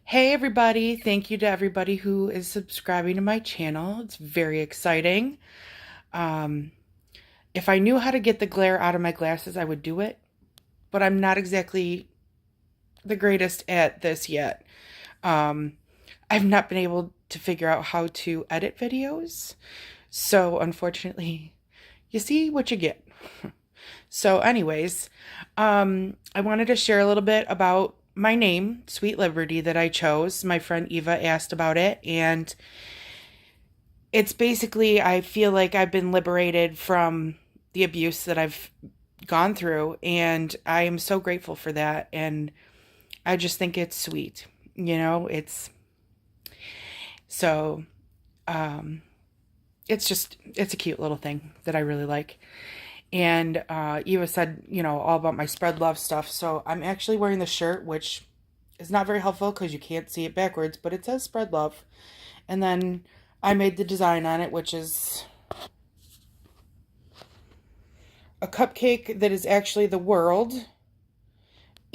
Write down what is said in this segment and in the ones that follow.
Hey everybody, thank you to everybody who is subscribing to my channel. It's very exciting. Um, if I knew how to get the glare out of my glasses, I would do it, but I'm not exactly the greatest at this yet. Um, I've not been able to figure out how to edit videos, so unfortunately, you see what you get. So anyways, I wanted to share a little bit about my name, Sweet Liberty, that I chose. My friend Eva asked about it, and it's basically, I feel like I've been liberated from the abuse that I've gone through, and I am so grateful for that. And I just think it's sweet. It's so, um, it's a cute little thing that I really like. And Eva said, all about my spread love stuff. So I'm actually wearing the shirt, which is not very helpful because you can't see it backwards, but it says spread love. And then I made the design on it, which is a cupcake that is actually the world.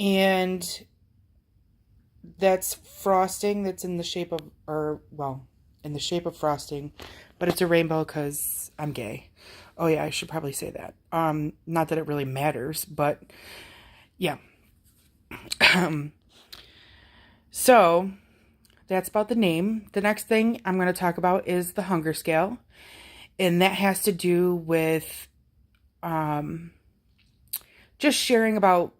And that's frosting that's in the shape of, in the shape of frosting, but it's a rainbow because I'm gay. Oh yeah, I should probably say that. Not that it really matters, but yeah. So that's about the name. The next thing I'm going to talk about is the hunger scale, and that has to do with just sharing about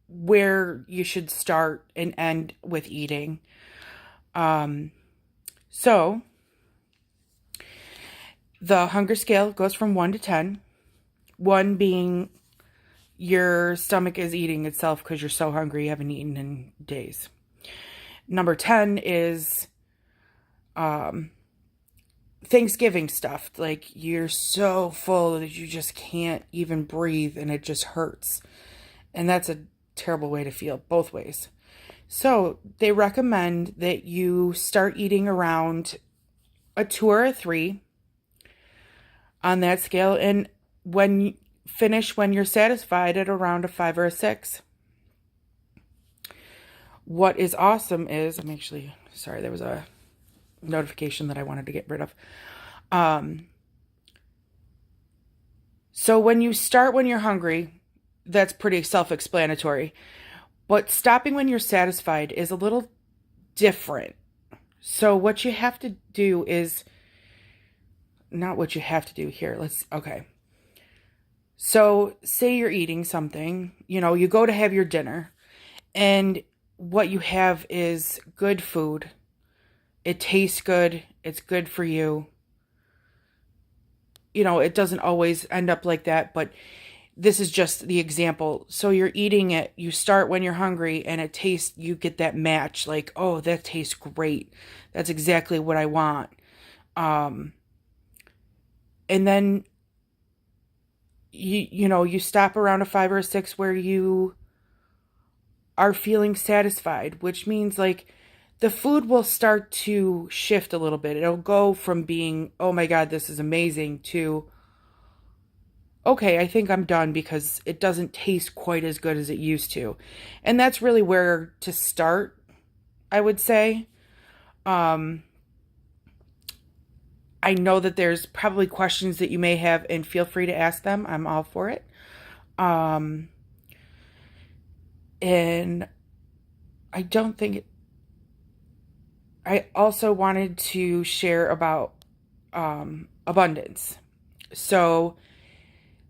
where you should start and end with eating. So the hunger scale goes from 1 to 10. 1 being your stomach is eating itself because you're so hungry you haven't eaten in days. Number 10 is Thanksgiving stuff. Like you're so full that you just can't even breathe and it just hurts. And that's a terrible way to feel, both ways. So they recommend that you start eating around a 2 or a 3 on that scale, and when you're satisfied at around a 5 or a 6. What is awesome is, I'm actually sorry, there was a notification that I wanted to get rid of. So when you're hungry, that's pretty self-explanatory. But stopping when you're satisfied is a little different. So what you have to do is, not what you have to do here. Okay. So say you're eating something, you go to have your dinner, and what you have is good food. It tastes good. It's good for you. It doesn't always end up like that, but this is just the example. So you're eating it, you start when you're hungry, and you get that match, like, oh, that tastes great. That's exactly what I want. And then you stop around a 5 or a 6 where you are feeling satisfied, which means like the food will start to shift a little bit. It'll go from being, oh my God, this is amazing, to, okay, I think I'm done because it doesn't taste quite as good as it used to. And that's really where to start, I would say. I know that there's probably questions that you may have, and feel free to ask them. I'm all for it. And I don't think it, I also wanted to share about abundance. So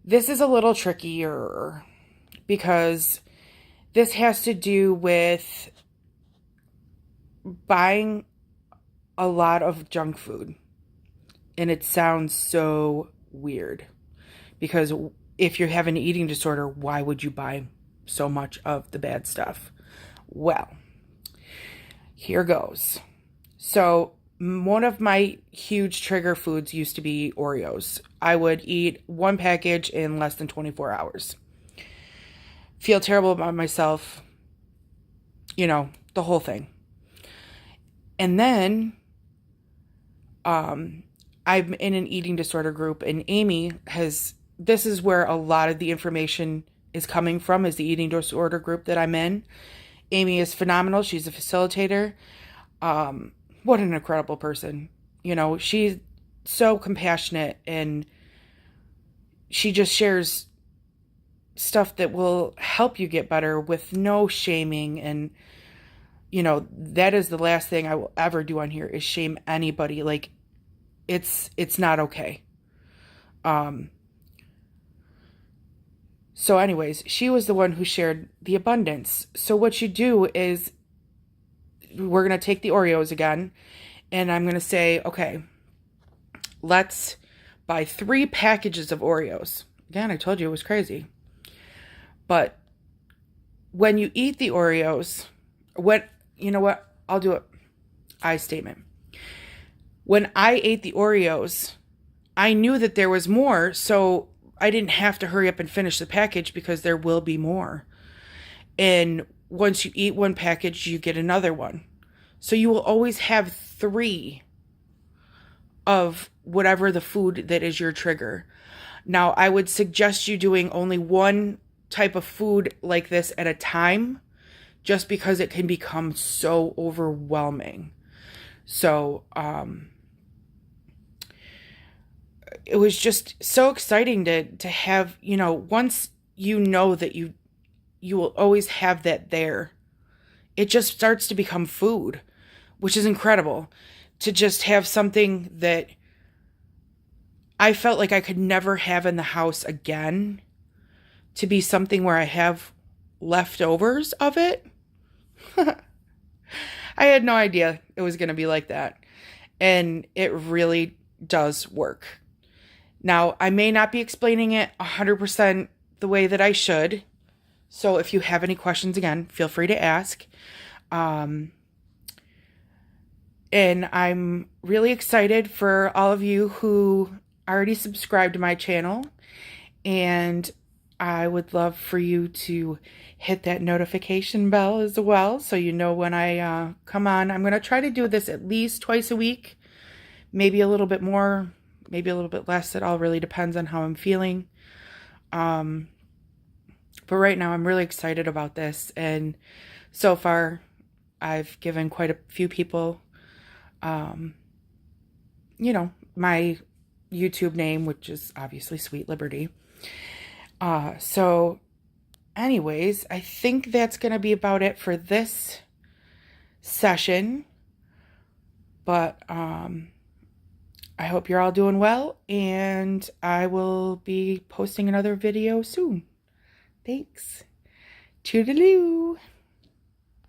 this is a little trickier because this has to do with buying a lot of junk food. And it sounds so weird because if you have an eating disorder, why would you buy so much of the bad stuff? Well, here goes. So one of my huge trigger foods used to be Oreos. I would eat 1 package in less than 24 hours. Feel terrible about myself, the whole thing. And then I'm in an eating disorder group, and this is where a lot of the information is coming from, is the eating disorder group that I'm in. Amy is phenomenal. She's a facilitator. What an incredible person. You know, she's so compassionate, and she just shares stuff that will help you get better with no shaming. And, you know, that is the last thing I will ever do on here is shame anybody. Like, it's not okay. So anyways, she was the one who shared the abundance. So what you do is we're going to take the Oreos again, and I'm going to say, okay, let's buy 3 packages of Oreos. Again, I told you it was crazy. But when you eat the Oreos, you know what? I'll do it. I statement. When I ate the Oreos, I knew that there was more, so I didn't have to hurry up and finish the package because there will be more. And once you eat one package, you get another one. So you will always have 3 of whatever the food that is your trigger. Now, I would suggest you doing only one type of food like this at a time, just because it can become so overwhelming. So, it was just so exciting to have, you know, once you know that you will always have that there, it just starts to become food, which is incredible. To just have something that I felt like I could never have in the house again, to be something where I have leftovers of it. I had no idea it was going to be like that. And it really does work. Now, I may not be explaining it 100% the way that I should. So if you have any questions, again, feel free to ask. And I'm really excited for all of you who already subscribed to my channel. And I would love for you to hit that notification bell as well, so you know when I come on. I'm going to try to do this at least twice a week, maybe a little bit more, maybe a little bit less. It all really depends on how I'm feeling. But right now I'm really excited about this. And so far I've given quite a few people, you know, my YouTube name, which is obviously Sweet Liberty. So anyways, I think that's going to be about it for this session. But, I hope you're all doing well, and I will be posting another video soon. Thanks. Toodaloo.